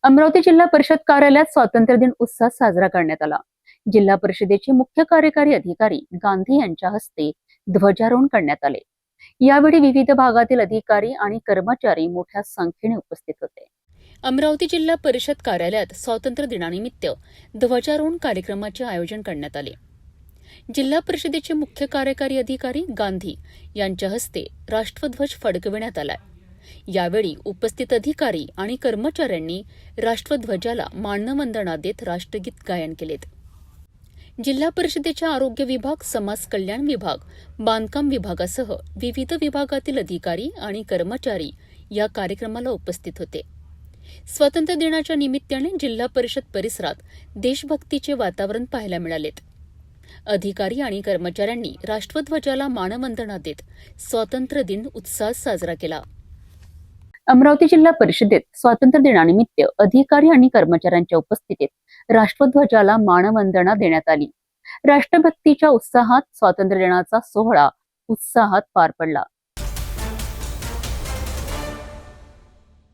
अमरावती जिल्हा परिषद कार्यालयात स्वातंत्र्य दिन उत्साहात साजरा करण्यात आला। जिल्हा परिषदेचे मुख्य कार्यकारी अधिकारी गांधी यांच्या हस्ते ध्वजारोहण करण्यात आले। यावेळी विविध भागातील अधिकारी आणि कर्मचारी मोठ्या संख्येने उपस्थित होते। अमरावती जिल्हा परिषद कार्यालयात स्वातंत्र्य दिनानिमित्त ध्वजारोहण कार्यक्रमाचे आयोजन करण्यात आले। जिल्हा परिषदेचे मुख्य कार्यकारी अधिकारी गांधी यांच्या हस्ते राष्ट्रध्वज फडकविण्यात आला। यावेळी उपस्थित अधिकारी आणि कर्मचाऱ्यांनी राष्ट्रध्वजाला मानवंदना देत राष्ट्रगीत गायन केलेत। जिल्हा परिषदेच्या आरोग्य विभाग, समाज कल्याण विभाग, बांधकाम विभागासह विविध विभागातील अधिकारी आणि कर्मचारी या कार्यक्रमाला उपस्थित होते। स्वातंत्र्य दिनाच्या निमित्ताने जिल्हा परिषद परिसरात देशभक्तीचे वातावरण पाहायला मिळालेत। अधिकारी आणि कर्मचाऱ्यांनी राष्ट्रध्वजाला मानवंदना देत स्वातंत्र्य दिन उत्साहात साजरा केला। अमरावती जिल्हा परिषदेत स्वातंत्र्य दिनानिमित्त अधिकारी आणि कर्मचाऱ्यांच्या उपस्थितीत राष्ट्रध्वजाला मानवंदना देण्यात आली। राष्ट्रभक्तीच्या उत्साहात स्वातंत्र्य दिनाचा सोहळा उत्साहात पार पडला।